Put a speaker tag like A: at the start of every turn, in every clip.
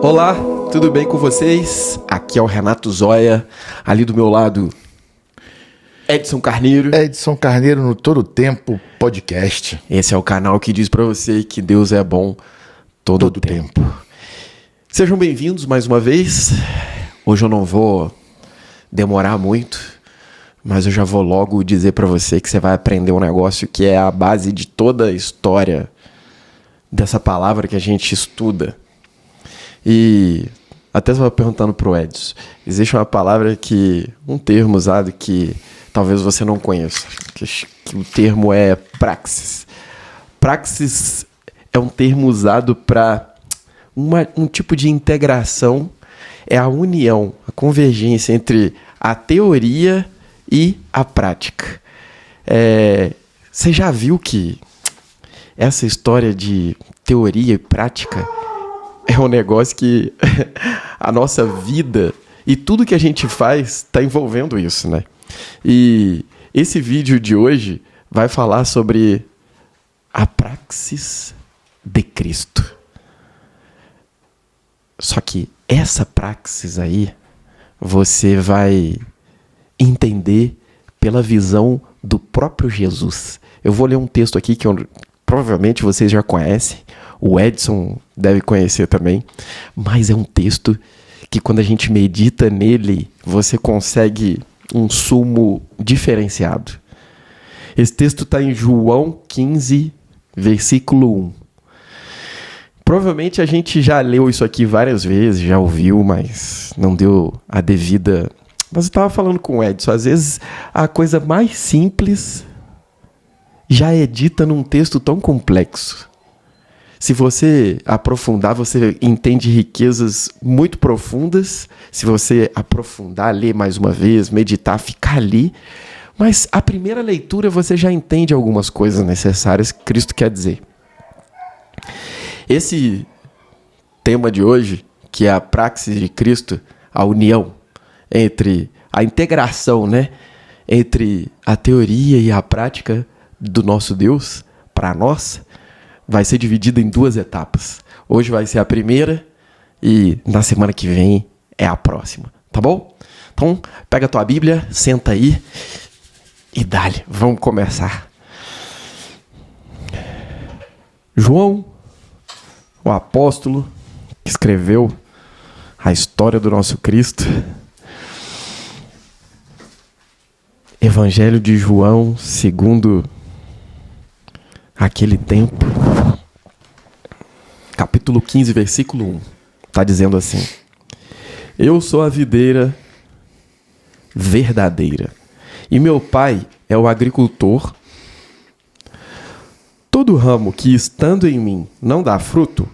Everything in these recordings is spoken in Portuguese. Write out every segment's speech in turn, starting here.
A: Olá, tudo bem com vocês? Aqui é o Renato Zóia, ali do meu lado, Edson Carneiro.
B: Edson Carneiro no Todo Tempo Podcast.
A: Esse é o canal que diz pra você que Deus é bom todo o tempo. Sejam bem-vindos mais uma vez. Hoje eu não vou demorar muito, mas eu já vou logo dizer pra você que você vai aprender um negócio que é a base de toda a história dessa palavra que a gente estuda. E até estava perguntando pro Edson, existe uma palavra um termo usado que talvez você não conheça, que o termo é praxis. Praxis é um termo usado para um tipo de integração, é a união, a convergência entre a teoria e a prática. Você já viu que essa história de teoria e prática é um negócio que a nossa vida e tudo que a gente faz está envolvendo isso, né? E esse vídeo de hoje vai falar sobre a praxis de Cristo. Só que essa praxis aí você vai entender pela visão do próprio Jesus. Eu vou ler um texto aqui que provavelmente vocês já conhecem, o Edson deve conhecer também, mas é um texto que quando a gente medita nele, você consegue um sumo diferenciado. Esse texto está em João 15, versículo 1. Provavelmente a gente já leu isso aqui várias vezes, já ouviu, mas não deu a devida... Mas eu estava falando com o Edson, às vezes a coisa mais simples já é dita num texto tão complexo. Se você aprofundar, você entende riquezas muito profundas. Se você aprofundar, ler mais uma vez, meditar, ficar ali. Mas a primeira leitura você já entende algumas coisas necessárias que Cristo quer dizer. Esse tema de hoje, que é a praxis de Cristo, a união entre a integração, né, entre a teoria e a prática do nosso Deus, para nós, vai ser dividida em duas etapas. Hoje vai ser a primeira e na semana que vem é a próxima, tá bom? Então, pega a tua Bíblia, senta aí e dá-lhe. Vamos começar. João, o apóstolo que escreveu a história do nosso Cristo. Evangelho de João, segundo aquele tempo, capítulo 15, versículo 1, está dizendo assim: Eu sou a videira verdadeira, e meu pai é o agricultor. Todo ramo que estando em mim não dá fruto,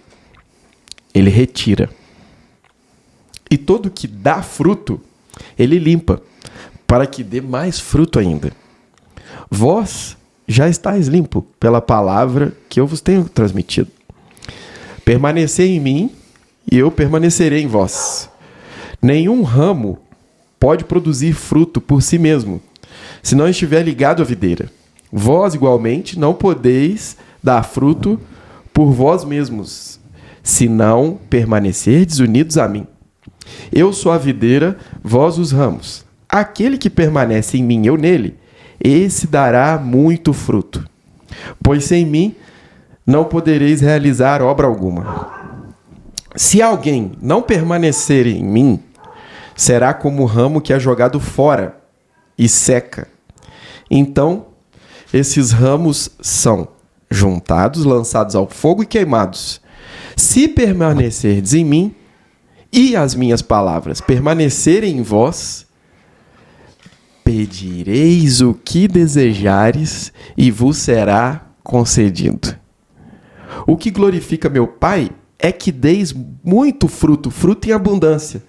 A: ele retira. E todo que dá fruto, ele limpa, para que dê mais fruto ainda. Vós já estáis limpo pela palavra que eu vos tenho transmitido. Permanecei em mim e eu permanecerei em vós. Nenhum ramo pode produzir fruto por si mesmo, se não estiver ligado à videira. Vós, igualmente, não podeis dar fruto por vós mesmos, se não permanecerdes unidos a mim. Eu sou a videira, vós os ramos. Aquele que permanece em mim, eu nele, esse dará muito fruto. Pois sem mim não podereis realizar obra alguma. Se alguém não permanecer em mim, será como o ramo que é jogado fora e seca. Então, esses ramos são juntados, lançados ao fogo e queimados. Se permanecerdes em mim e as minhas palavras permanecerem em vós, pedireis o que desejares e vos será concedido. O que glorifica meu Pai é que deis muito fruto, fruto em abundância,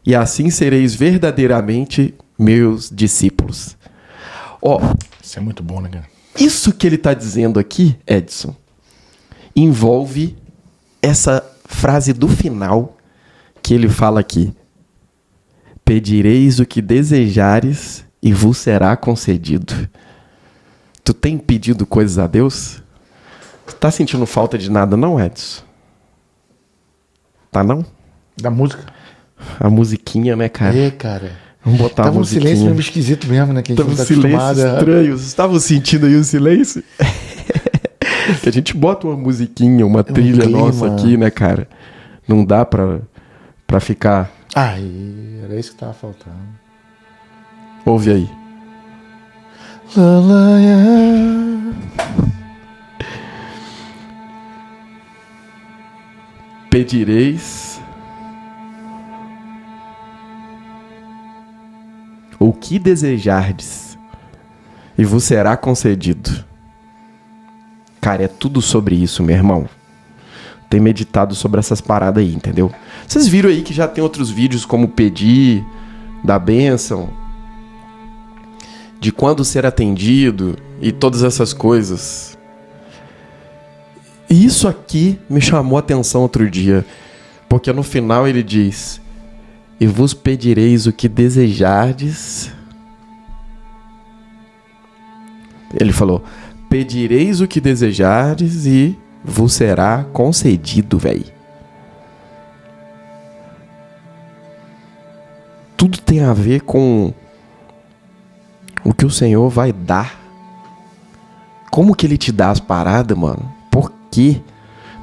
A: e assim sereis verdadeiramente meus discípulos.
B: Isso é muito bom, né, cara?
A: Isso que ele está dizendo aqui, Edson, envolve essa frase do final que ele fala aqui: pedireis o que desejares e vos será concedido. Tu tem pedido coisas a Deus? Tu tá sentindo falta de nada não, Edson? Tá não?
B: Da música.
A: A musiquinha, né, cara?
B: É, cara.
A: Vamos botar
B: Tava
A: a
B: um
A: musiquinha.
B: silêncio meio esquisito mesmo, né? Que a gente
A: Tava um
B: não tá
A: silêncio
B: acostumado.
A: estranho. Vocês estavam sentindo aí o silêncio? Que a gente bota uma musiquinha, uma trilha
B: clima.
A: nossa aqui, né, cara? Não dá pra ficar...
B: Aí, era isso que tava faltando.
A: Ouve aí. Pedireis o que desejardes e vos será concedido. Cara, é tudo sobre isso, meu irmão. Tem meditado sobre essas paradas aí, entendeu? Vocês viram aí que já tem outros vídeos como pedir, da bênção, de quando ser atendido e todas essas coisas. E isso aqui me chamou a atenção outro dia, porque no final ele diz: e vos pedireis o que desejardes. Ele falou: pedireis o que desejardes e vos será concedido, velho. Tudo tem a ver com o que o Senhor vai dar. Como que Ele te dá as paradas, mano? Por quê?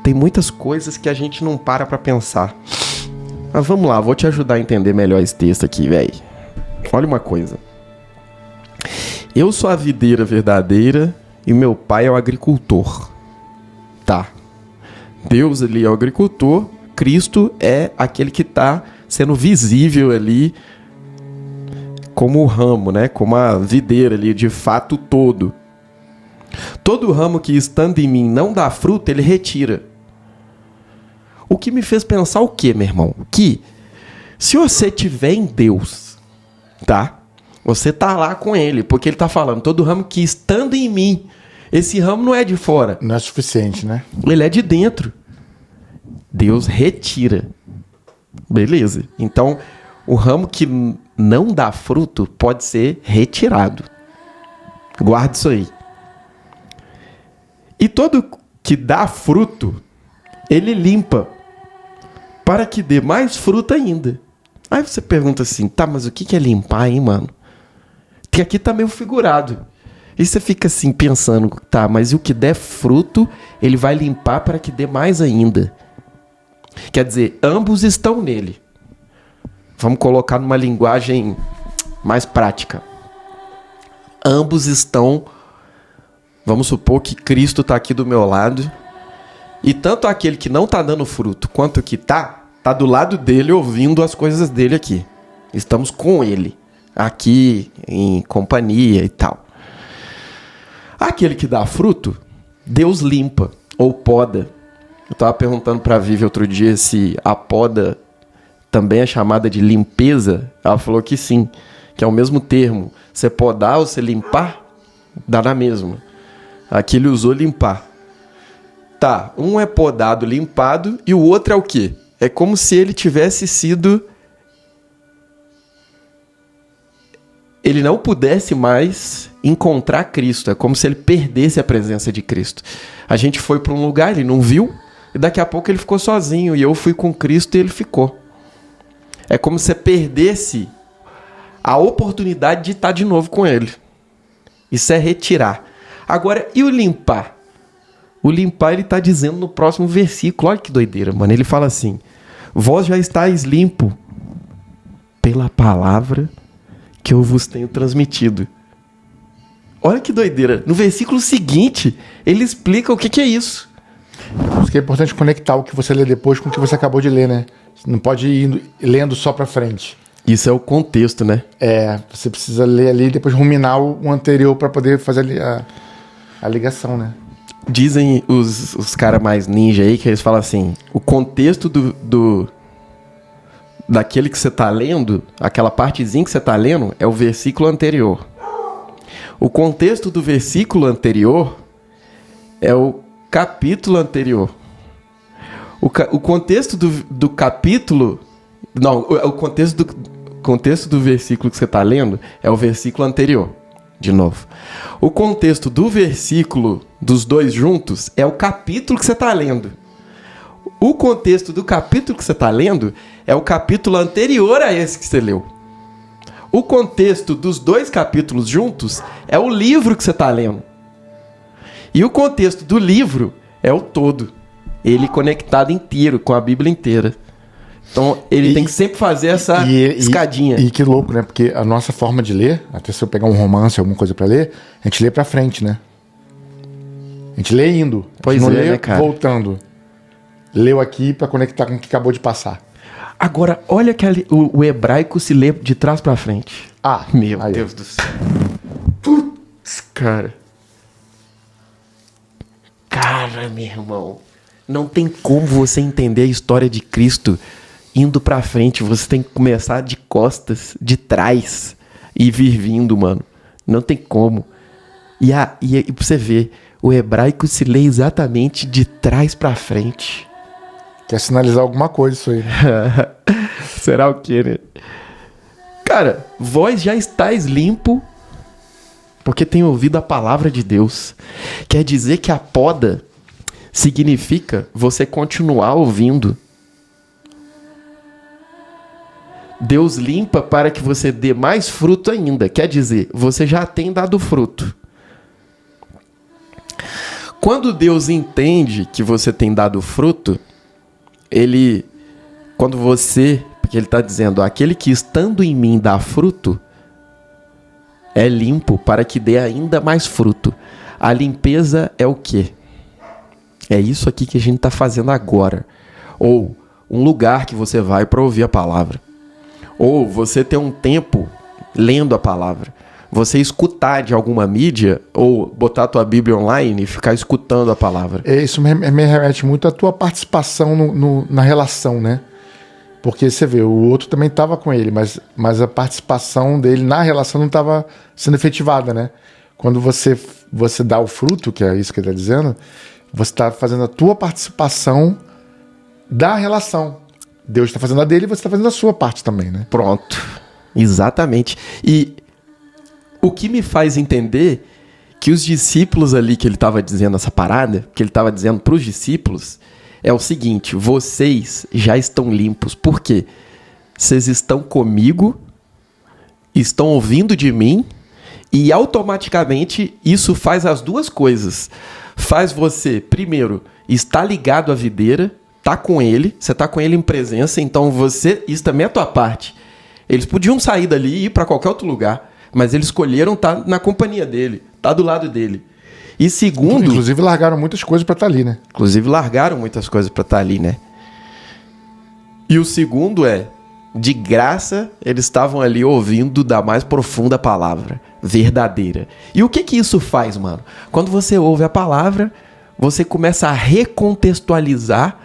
A: Tem muitas coisas que a gente não para pra pensar. Mas vamos lá, vou te ajudar a entender melhor esse texto aqui, velho. Olha uma coisa. Eu sou a videira verdadeira e meu pai é o agricultor. Tá. Deus ali é o agricultor, Cristo é aquele que tá sendo visível ali como o ramo, né? Como a videira ali, de fato todo. Todo ramo que estando em mim não dá fruto, ele retira. O que me fez pensar o quê, meu irmão? Que se você tiver em Deus, tá? Você tá lá com ele, porque ele tá falando, todo ramo que estando em mim, esse ramo não é de fora.
B: Não é suficiente, né?
A: Ele é de dentro. Deus retira. Beleza. Então, o ramo que não dá fruto pode ser retirado. Guarda isso aí. E todo que dá fruto, ele limpa, para que dê mais fruto ainda. Aí você pergunta assim, tá, mas o que é limpar, hein, mano? Que aqui tá meio figurado. E você fica assim, pensando, tá, mas o que der fruto, ele vai limpar para que dê mais ainda. Quer dizer, ambos estão nele. Vamos colocar numa linguagem mais prática. Ambos estão... Vamos supor que Cristo está aqui do meu lado. E tanto aquele que não está dando fruto, quanto o que está do lado dele, ouvindo as coisas dele aqui. Estamos com ele, aqui, em companhia e tal. Aquele que dá fruto, Deus limpa, ou poda. Eu estava perguntando para a Vivi outro dia se a poda também é chamada de limpeza. Ela falou que sim, que é o mesmo termo. Você podar ou você limpar, dá na mesma. Aqui ele usou limpar. Tá, um é podado, limpado, e o outro é o quê? É como se ele tivesse sido... Ele não pudesse mais encontrar Cristo. É como se ele perdesse a presença de Cristo. A gente foi para um lugar, ele não viu, e daqui a pouco ele ficou sozinho, e eu fui com Cristo e ele ficou. É como se você perdesse a oportunidade de estar de novo com ele. Isso é retirar. Agora, e o limpar? O limpar, ele está dizendo no próximo versículo. Olha que doideira, mano. Ele fala assim: vós já estáis limpo pela palavra que eu vos tenho transmitido. Olha que doideira. No versículo seguinte, ele explica o que é isso.
B: Por isso que é importante conectar o que você lê depois com o que você acabou de ler, né? Você não pode ir lendo só pra frente.
A: Isso é o contexto, né?
B: É, você precisa ler ali e depois ruminar o anterior para poder fazer a ligação, né?
A: Dizem os caras mais ninja aí que eles falam assim: o contexto daquele que você tá lendo, aquela partezinha que você tá lendo, é o versículo anterior. O contexto do versículo anterior é o capítulo anterior. O contexto do capítulo... Não, o contexto do versículo que você está lendo é o versículo anterior. De novo. O contexto do versículo dos dois juntos é o capítulo que você está lendo. O contexto do capítulo que você está lendo é o capítulo anterior a esse que você leu. O contexto dos 2 capítulos juntos é o livro que você está lendo. E o contexto do livro é o todo. Ele conectado inteiro, com a Bíblia inteira. Então, ele tem que sempre fazer essa escadinha.
B: E que louco, né? Porque a nossa forma de ler, até se eu pegar um romance, alguma coisa pra ler, a gente lê pra frente, né? A gente lê indo.
A: Pois
B: não
A: é,
B: lê
A: né, cara?
B: voltando. Leu aqui pra conectar com o que acabou de passar.
A: Agora, olha que o hebraico se lê de trás pra frente. Meu
B: aí,
A: Deus do céu. Putz, cara. Cara, meu irmão. Não tem como você entender a história de Cristo indo pra frente. Você tem que começar de costas, de trás, e vir vindo, mano. Não tem como. E pra você ver, o hebraico se lê exatamente de trás pra frente.
B: Quer sinalizar alguma coisa isso aí, né?
A: Será o quê, né? Cara, vós já estáis limpo porque tem ouvido a palavra de Deus. Quer dizer que a poda significa você continuar ouvindo. Deus limpa para que você dê mais fruto ainda. Quer dizer, você já tem dado fruto. Quando Deus entende que você tem dado fruto, porque ele está dizendo, aquele que estando em mim dá fruto, é limpo para que dê ainda mais fruto. A limpeza é o quê? É isso aqui que a gente está fazendo agora. Ou um lugar que você vai para ouvir a palavra. Ou você ter um tempo lendo a palavra. Você escutar de alguma mídia, ou botar a tua Bíblia online e ficar escutando a palavra.
B: Isso me remete muito à tua participação na relação, né? Porque você vê, o outro também estava com ele, mas a participação dele na relação não estava sendo efetivada, né? Quando você dá o fruto, que é isso que ele está dizendo, você está fazendo a tua participação da relação. Deus está fazendo a dele e você está fazendo a sua parte também, né?
A: Pronto. Exatamente. E o que me faz entender que os discípulos ali que ele estava dizendo essa parada, que ele estava dizendo para os discípulos, é o seguinte: vocês já estão limpos. Por quê? Vocês estão comigo, estão ouvindo de mim, e automaticamente isso faz as duas coisas. Faz você, primeiro, estar ligado à videira, tá com ele, você tá com ele em presença, então isso também é a tua parte. Eles podiam sair dali e ir para qualquer outro lugar, mas eles escolheram estar na companhia dele, estar do lado dele. E segundo...
B: Inclusive largaram muitas coisas para estar ali, né? E
A: o segundo é, de graça, eles estavam ali ouvindo da mais profunda palavra, verdadeira. E o que isso faz, mano? Quando você ouve a palavra, você começa a recontextualizar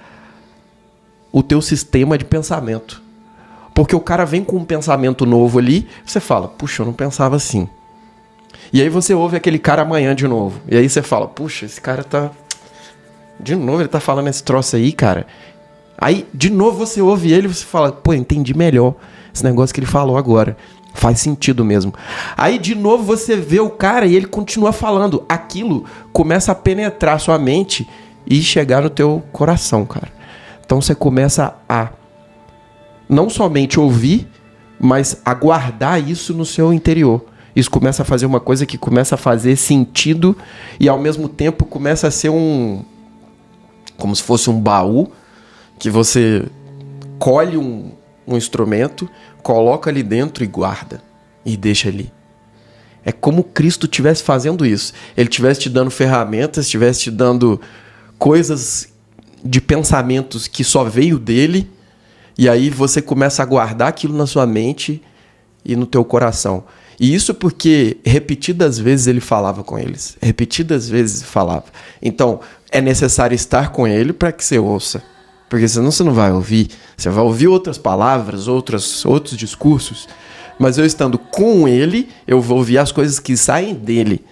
A: o teu sistema de pensamento. Porque o cara vem com um pensamento novo ali, você fala, puxa, eu não pensava assim. E aí você ouve aquele cara amanhã de novo. E aí você fala, puxa, esse cara tá... De novo ele tá falando esse troço aí, cara. Aí, de novo você ouve ele e você fala, pô, entendi melhor esse negócio que ele falou agora. Faz sentido mesmo. Aí, de novo, você vê o cara e ele continua falando. Aquilo começa a penetrar sua mente e chegar no teu coração, cara. Então você começa a não somente ouvir, mas a guardar isso no seu interior. Isso começa a fazer uma coisa que começa a fazer sentido e, ao mesmo tempo, começa a ser como se fosse um baú que você colhe um instrumento, coloca ali dentro e guarda. E deixa ali. É como Cristo estivesse fazendo isso. Ele estivesse te dando ferramentas, estivesse te dando coisas de pensamentos que só veio dele, e aí você começa a guardar aquilo na sua mente e no teu coração. E isso porque repetidas vezes ele falava com eles. Repetidas vezes falava. Então, é necessário estar com ele para que você ouça. Porque senão você não vai ouvir. Você vai ouvir outras palavras, outros discursos. Mas eu estando com ele, eu vou ouvir as coisas que saem dele.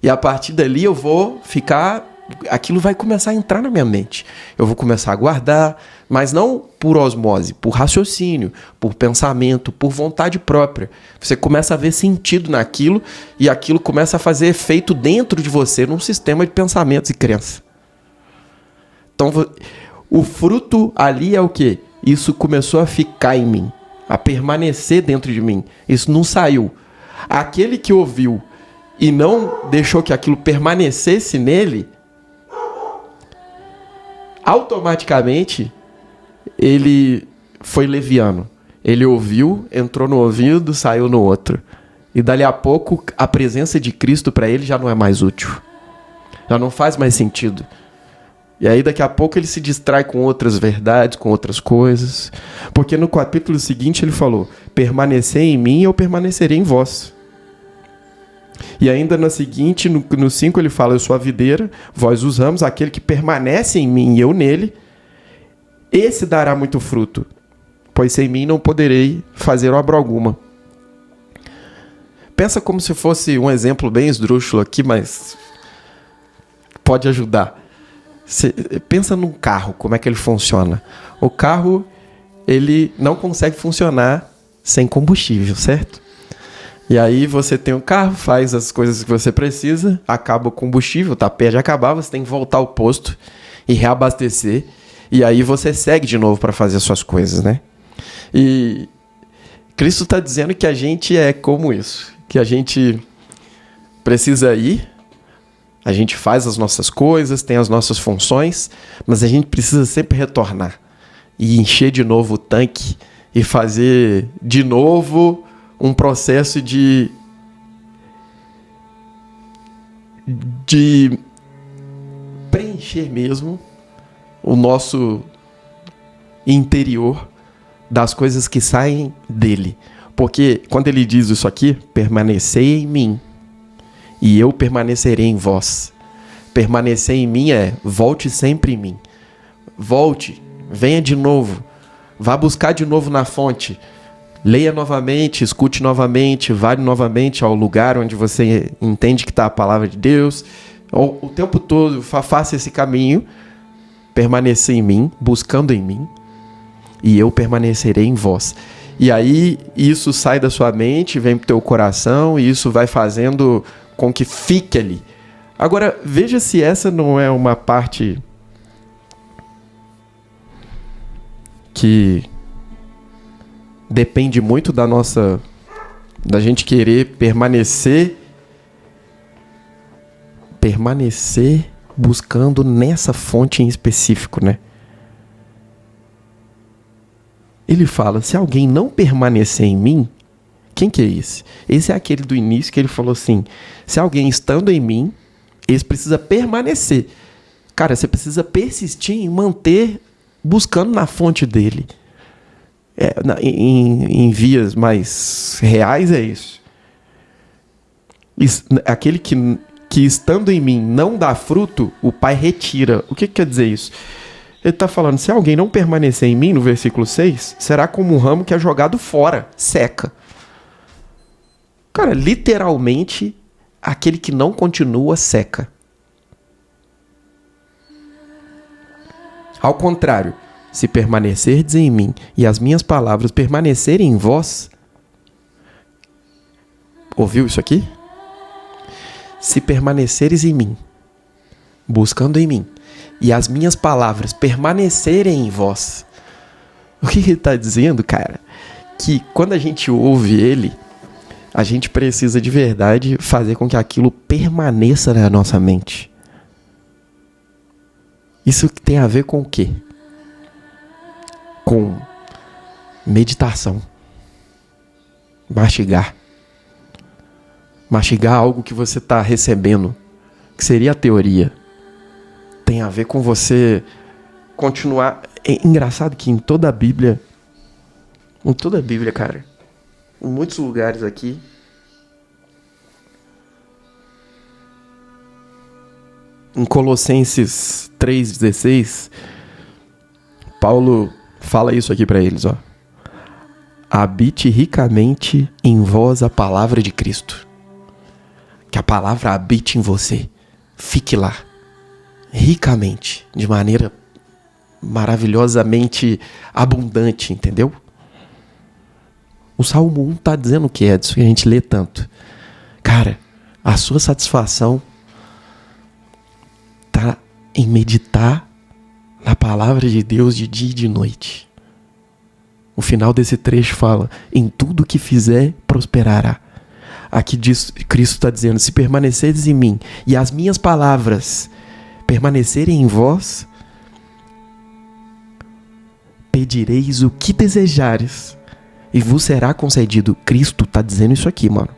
A: E a partir dali eu vou ficar... Aquilo vai começar a entrar na minha mente. Eu vou começar a guardar, mas não por osmose, por raciocínio, por pensamento, por vontade própria. Você começa a ver sentido naquilo e aquilo começa a fazer efeito dentro de você num sistema de pensamentos e crenças. Então, O fruto ali é o quê? Isso começou a ficar em mim, a permanecer dentro de mim. Isso não saiu. Aquele que ouviu e não deixou que aquilo permanecesse nele, automaticamente ele foi leviano. Ele ouviu, entrou no ouvido, saiu no outro. E dali a pouco a presença de Cristo para ele já não é mais útil. Já não faz mais sentido. E aí daqui a pouco ele se distrai com outras verdades, com outras coisas. Porque no capítulo seguinte ele falou: permanecer em mim e eu permanecerei em vós. E ainda no seguinte, no 5 ele fala: eu sou a videira, vós os ramos, aquele que permanece em mim e eu nele, esse dará muito fruto, pois sem mim não poderei fazer obra alguma. Pensa como se fosse um exemplo bem esdrúxulo aqui, mas pode ajudar. Pensa num carro, como é que ele funciona. O carro, ele não consegue funcionar sem combustível, certo? E aí você tem um carro, faz as coisas que você precisa, acaba o combustível, tá perto de acabar, você tem que voltar ao posto e reabastecer. E aí você segue de novo para fazer as suas coisas, né? E Cristo está dizendo que a gente é como isso. Que a gente precisa ir, a gente faz as nossas coisas, tem as nossas funções, mas a gente precisa sempre retornar e encher de novo o tanque e fazer de novo um processo de preencher mesmo o nosso interior das coisas que saem dele. Porque quando ele diz isso aqui, permanecei em mim e eu permanecerei em vós. Permanecer em mim é volte sempre em mim. Volte, venha de novo, vá buscar de novo na fonte. Leia novamente, escute novamente, vá novamente ao lugar onde você entende que está a palavra de Deus. O tempo todo faça esse caminho, permanecer em mim, buscando em mim, e eu permanecerei em vós. E aí isso sai da sua mente, vem pro teu coração, e isso vai fazendo com que fique ali. Agora, veja se essa não é uma parte que depende muito da gente querer permanecer buscando nessa fonte em específico, né? Ele fala: se alguém não permanecer em mim, quem que é esse? Esse é aquele do início que ele falou assim: se alguém estando em mim, esse precisa permanecer. Cara, você precisa persistir em manter buscando na fonte dele. Em vias mais reais é isso. Aquele que estando em mim não dá fruto, o Pai retira. O que quer dizer isso? Ele está falando: se alguém não permanecer em mim, no versículo 6, será como um ramo que é jogado fora, seca. Cara, literalmente, aquele que não continua, seca. Ao contrário, se permanecerdes em mim e as minhas palavras permanecerem em vós... Ouviu isso aqui? Se permaneceres em mim, buscando em mim, e as minhas palavras permanecerem em vós. O que ele está dizendo, cara? Que quando a gente ouve ele, a gente precisa de verdade fazer com que aquilo permaneça na nossa mente. Isso tem a ver com o quê? Com meditação. Mastigar. Mastigar algo que você está recebendo, que seria a teoria. Tem a ver com você continuar... É engraçado que em toda a Bíblia, cara, em muitos lugares aqui, em Colossenses 3,16, Paulo fala isso aqui para eles, ó. Habite ricamente em vós a palavra de Cristo. Que a palavra habite em você. Fique lá. Ricamente. De maneira maravilhosamente abundante, entendeu? O Salmo 1 tá dizendo o que é disso que a gente lê tanto. Cara, a sua satisfação tá em meditar na palavra de Deus de dia e de noite. O final desse trecho fala: em tudo que fizer, prosperará. Aqui diz, Cristo está dizendo: se permaneceres em mim e as minhas palavras permanecerem em vós, pedireis o que desejares e vos será concedido. Cristo está dizendo isso aqui, mano.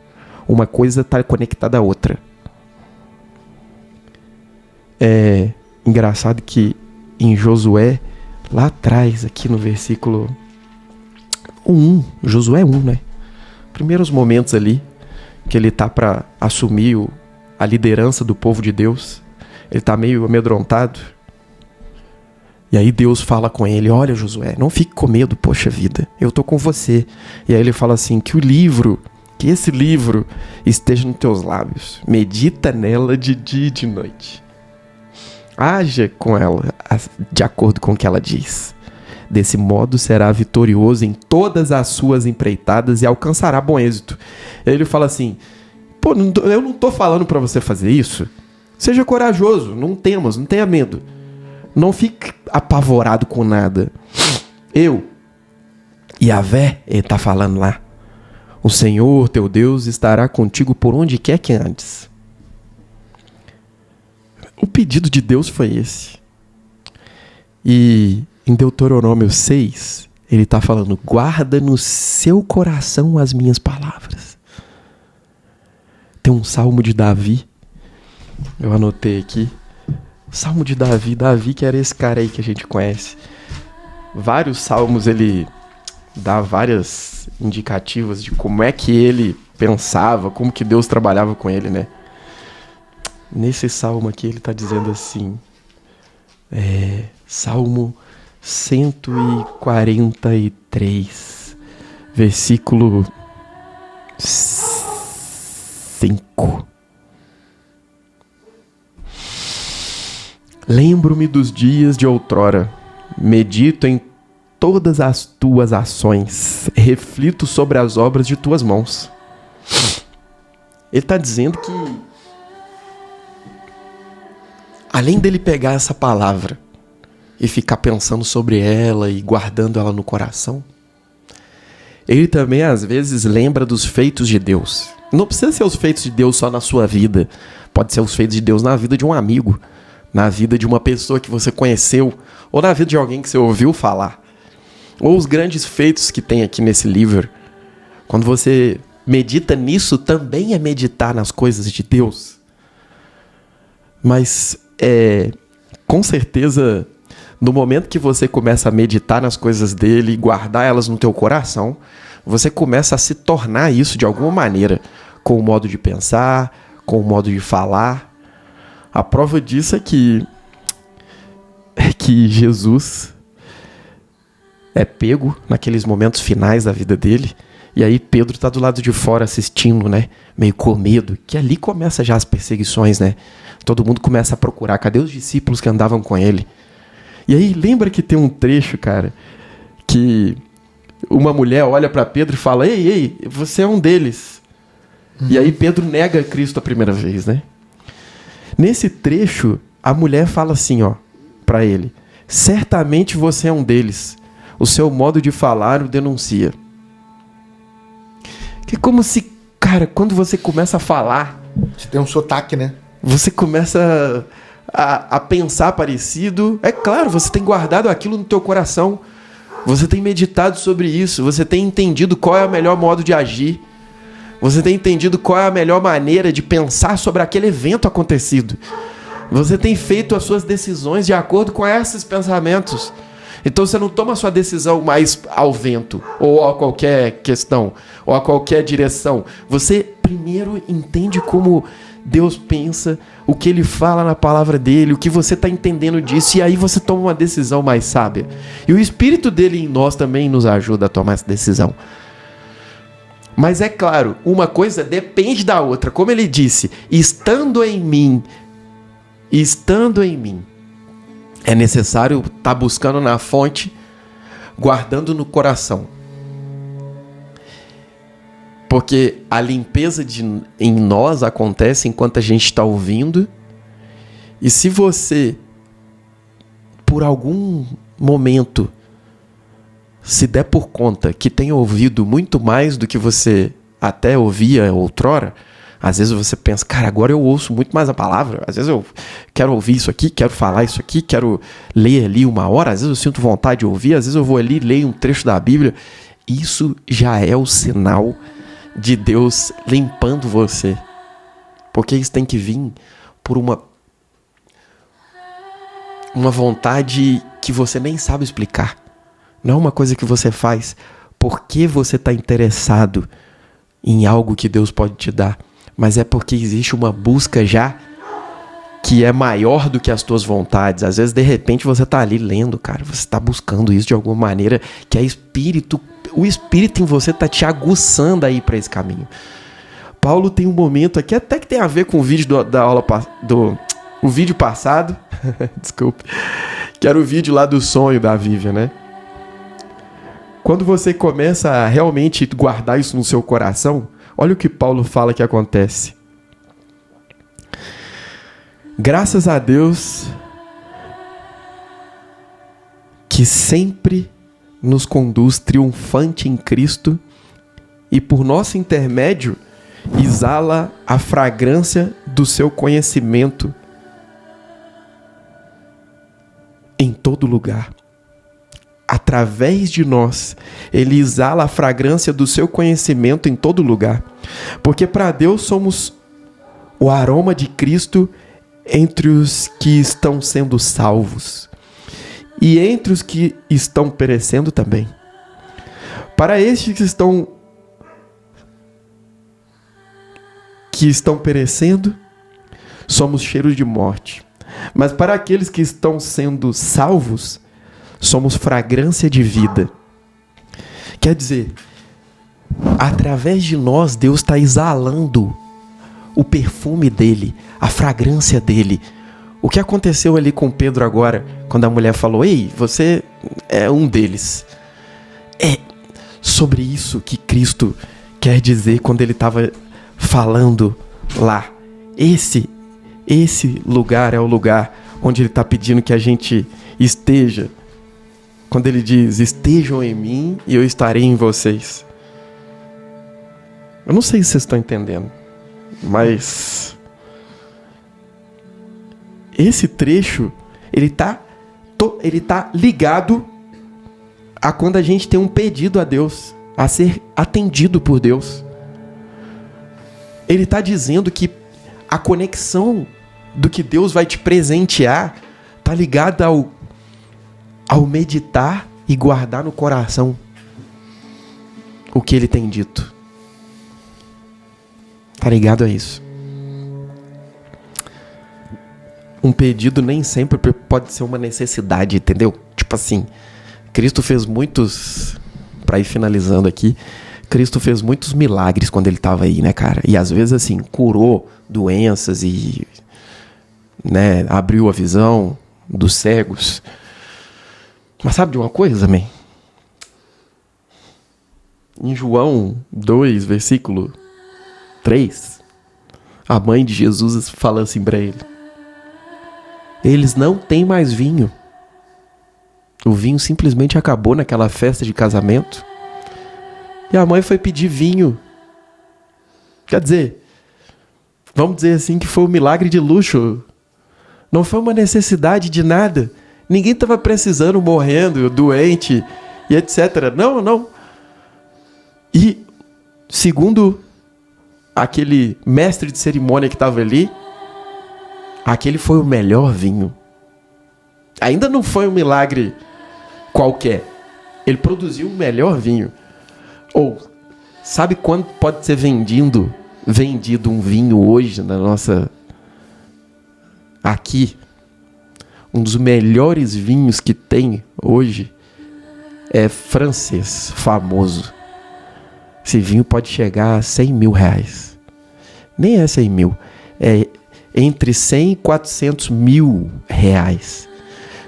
A: Uma coisa está conectada à outra. É engraçado que em Josué, lá atrás, aqui no versículo 1, Josué 1, né? Primeiros momentos ali, que ele tá para assumir a liderança do povo de Deus. Ele tá meio amedrontado. E aí Deus fala com ele: olha, Josué, não fique com medo, poxa vida, eu tô com você. E aí ele fala assim: que esse livro esteja nos teus lábios, medita nela de dia e de noite, haja com ela de acordo com o que ela diz. Desse modo será vitorioso em todas as suas empreitadas e alcançará bom êxito. E aí ele fala assim: pô, eu não tô falando para você fazer isso. Seja corajoso, não tenha medo. Não fique apavorado com nada. Yahvé, ele tá falando lá, o Senhor teu Deus estará contigo por onde quer que andes. O pedido de Deus foi esse. E em Deuteronômio 6, ele está falando: guarda no seu coração as minhas palavras. Tem um salmo de Davi, eu anotei aqui. Salmo de Davi que era esse cara aí que a gente conhece. Vários salmos ele dá várias indicativas de como é que ele pensava, como que Deus trabalhava com ele, né? Nesse salmo aqui ele está dizendo assim, Salmo 143, versículo 5. Lembro-me dos dias de outrora, medito em todas as tuas ações, reflito sobre as obras de tuas mãos. Ele está dizendo que, além dele pegar essa palavra e ficar pensando sobre ela e guardando ela no coração, ele também às vezes lembra dos feitos de Deus. Não precisa ser os feitos de Deus só na sua vida, pode ser os feitos de Deus na vida de um amigo, na vida de uma pessoa que você conheceu, ou na vida de alguém que você ouviu falar, ou os grandes feitos que tem aqui nesse livro. Quando você medita nisso, também é meditar nas coisas de Deus. Mas com certeza, no momento que você começa a meditar nas coisas dele e guardar elas no teu coração, você começa a se tornar isso de alguma maneira, com o modo de pensar, com o modo de falar. A prova disso é que Jesus é pego naqueles momentos finais da vida dele, e aí Pedro está do lado de fora assistindo, né? Meio com medo, que ali começa já as perseguições, né? Todo mundo começa a procurar, cadê os discípulos que andavam com ele? E aí lembra que tem um trecho, cara, que uma mulher olha para Pedro e fala: ei, você é um deles. E aí Pedro nega Cristo a primeira vez, né? Nesse trecho, a mulher fala assim, ó, para ele: certamente você é um deles. O seu modo de falar o denuncia. Que é como se, cara, quando você começa a falar,
B: você tem um sotaque, né?
A: Você começa a pensar parecido. É claro, você tem guardado aquilo no teu coração. Você tem meditado sobre isso. Você tem entendido qual é o melhor modo de agir. Você tem entendido qual é a melhor maneira de pensar sobre aquele evento acontecido. Você tem feito as suas decisões de acordo com esses pensamentos. Então você não toma a sua decisão mais ao vento, ou a qualquer questão, ou a qualquer direção. Você primeiro entende como Deus pensa, o que Ele fala na palavra dEle, o que você está entendendo disso, e aí você toma uma decisão mais sábia. E o Espírito dEle em nós também nos ajuda a tomar essa decisão. Mas é claro, uma coisa depende da outra. Como ele disse, estando em mim, é necessário estar buscando na fonte, guardando no coração. Porque a limpeza em nós acontece enquanto a gente está ouvindo. E se você por algum momento se der por conta que tem ouvido muito mais do que você até ouvia outrora, às vezes você pensa, cara, agora eu ouço muito mais a palavra, às vezes eu quero ouvir isso aqui, quero falar isso aqui, quero ler ali 1 hora, às vezes eu sinto vontade de ouvir, às vezes eu vou ali e leio um trecho da Bíblia. Isso já é o sinal de Deus limpando você. Porque isso tem que vir por uma vontade que você nem sabe explicar. Não é uma coisa que você faz porque você está interessado em algo que Deus pode te dar, mas é porque existe uma busca já que é maior do que as tuas vontades. Às vezes, de repente, você está ali lendo, cara, você está buscando isso de alguma maneira, que é o Espírito em você está te aguçando aí para esse caminho. Paulo tem um momento aqui, até que tem a ver com o vídeo da aula o vídeo passado, desculpe, que era o vídeo lá do sonho da Vivian, né? Quando você começa a realmente guardar isso no seu coração, olha o que Paulo fala que acontece. Graças a Deus que sempre nos conduz triunfante em Cristo e por nosso intermédio exala a fragrância do seu conhecimento em todo lugar. Através de nós, ele exala a fragrância do seu conhecimento em todo lugar. Porque para Deus somos o aroma de Cristo entre os que estão sendo salvos e entre os que estão perecendo também. Para estes que estão perecendo, somos cheiros de morte. Mas para aqueles que estão sendo salvos, somos fragrância de vida. Quer dizer, através de nós, Deus está exalando o perfume dele, a fragrância dele. O que aconteceu ali com Pedro agora, quando a mulher falou, ei, você é um deles. É sobre isso que Cristo quer dizer quando ele estava falando lá. Esse lugar é o lugar onde ele está pedindo que a gente esteja. Quando ele diz, estejam em mim e eu estarei em vocês. Eu não sei se vocês estão entendendo, mas esse trecho, ele tá ligado a quando a gente tem um pedido a Deus, a ser atendido por Deus. Ele está dizendo que a conexão do que Deus vai te presentear está ligada ao meditar e guardar no coração o que ele tem dito. Tá ligado a isso? Um pedido nem sempre pode ser uma necessidade, entendeu? Tipo assim, Cristo fez muitos, pra ir finalizando aqui, Cristo fez muitos milagres quando ele estava aí, né, cara? E às vezes, assim, curou doenças e, né, abriu a visão dos cegos. Mas sabe de uma coisa também? Em João 2, versículo 3, a mãe de Jesus fala assim para ele: eles não têm mais vinho. O vinho simplesmente acabou naquela festa de casamento. E a mãe foi pedir vinho. Quer dizer, vamos dizer assim que foi um milagre de luxo. Não foi uma necessidade de nada. Ninguém estava precisando, morrendo, doente e etc. Não. E, segundo aquele mestre de cerimônia que estava ali, aquele foi o melhor vinho. Ainda não foi um milagre qualquer. Ele produziu o melhor vinho. Ou, sabe quando pode ser vendido um vinho hoje na nossa... Aqui, um dos melhores vinhos que tem hoje é francês, famoso. Esse vinho pode chegar a 100 mil reais. Nem é 100 mil. É entre 100 e 400 mil reais.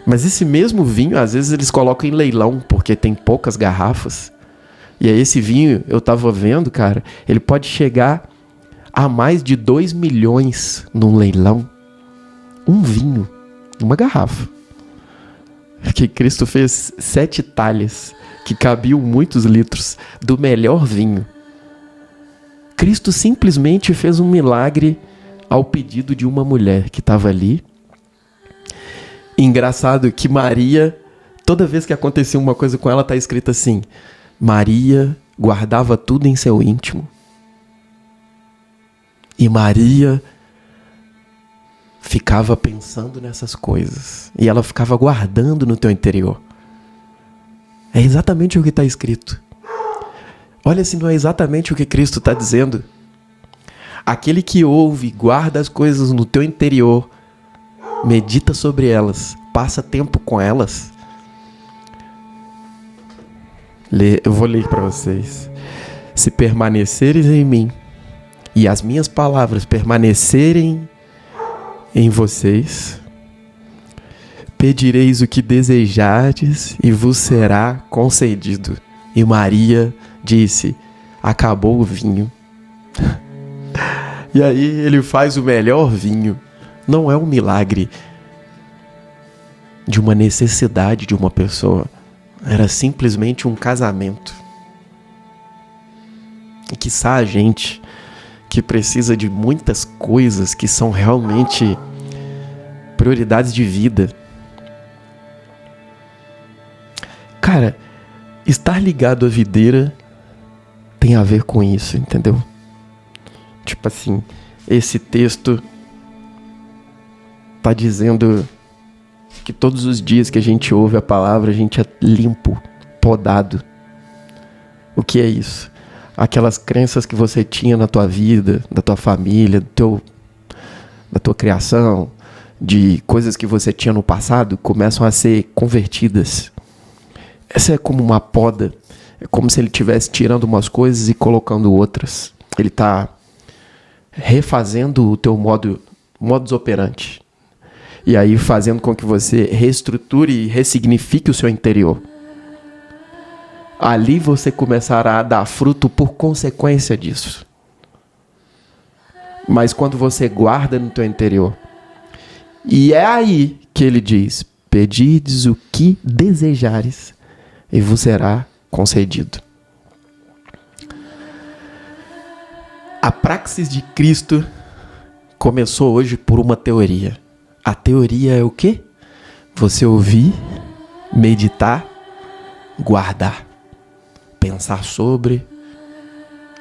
A: Mas esse mesmo vinho, às vezes eles colocam em leilão, porque tem poucas garrafas. E aí esse vinho, eu tava vendo, cara, ele pode chegar a mais de 2 milhões num leilão. Um vinho, uma garrafa. que Cristo fez 7 talhas que cabiam muitos litros do melhor vinho. Cristo simplesmente fez um milagre ao pedido de uma mulher que estava ali. Engraçado que Maria, toda vez que acontecia uma coisa com ela, está escrito assim: Maria guardava tudo em seu íntimo. E Maria ficava pensando nessas coisas. E ela ficava guardando no teu interior. É exatamente o que está escrito. Olha se não é exatamente o que Cristo está dizendo. Aquele que ouve e guarda as coisas no teu interior, medita sobre elas, passa tempo com elas. Eu vou ler para vocês. Se permaneceres em mim e as minhas palavras permanecerem em vocês, pedireis o que desejardes e vos será concedido. E Maria disse: acabou o vinho. E aí ele faz o melhor vinho. Não é um milagre de uma necessidade de uma pessoa. Era simplesmente um casamento. E quiçá a gente que precisa de muitas coisas que são realmente prioridades de vida. Cara, estar ligado à videira tem a ver com isso, entendeu? Tipo assim, esse texto tá dizendo que todos os dias que a gente ouve a palavra, a gente é limpo, podado. O que é isso? Aquelas crenças que você tinha na tua vida, da tua família, da tua criação, de coisas que você tinha no passado, começam a ser convertidas. Essa é como uma poda. É como se ele estivesse tirando umas coisas e colocando outras. Ele está refazendo o teu modus operandi. E aí fazendo com que você reestruture e ressignifique o seu interior. Ali você começará a dar fruto por consequência disso. Mas quando você guarda no teu interior, e é aí que ele diz: pedides o que desejares e vos será concedido. A praxis de Cristo começou hoje por uma teoria. A teoria é o quê? Você ouvir, meditar, guardar, pensar sobre.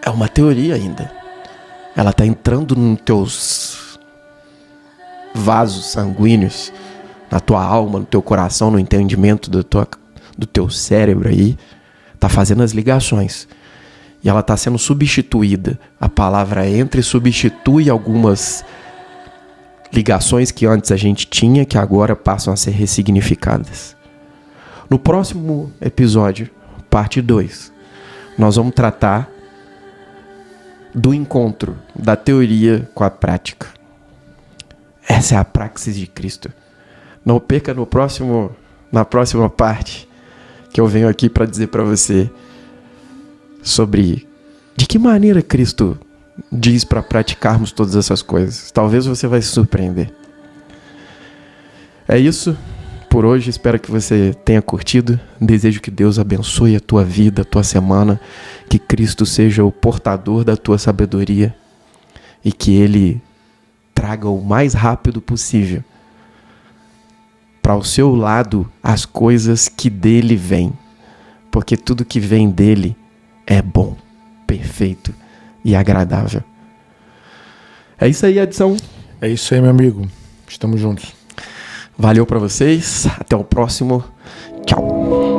A: É uma teoria ainda. Ela está entrando nos teus vasos sanguíneos, na tua alma, no teu coração, no entendimento do teu cérebro aí. Está fazendo as ligações. E ela está sendo substituída. A palavra entra e substitui algumas ligações que antes a gente tinha, que agora passam a ser ressignificadas. No próximo episódio, parte 2, nós vamos tratar do encontro da teoria com a prática. Essa é a praxis de Cristo. Não perca na próxima parte, que eu venho aqui para dizer para você sobre de que maneira Cristo diz para praticarmos todas essas coisas. Talvez você vai se surpreender. É isso por hoje. Espero que você tenha curtido. Desejo que Deus abençoe a tua vida, a tua semana, que Cristo seja o portador da tua sabedoria e que Ele traga o mais rápido possível para o seu lado as coisas que dele vêm, porque tudo que vem dele é bom, perfeito e agradável. É isso aí, Edson.
B: É isso aí, meu amigo. Estamos juntos.
A: Valeu para vocês. Até o próximo. Tchau.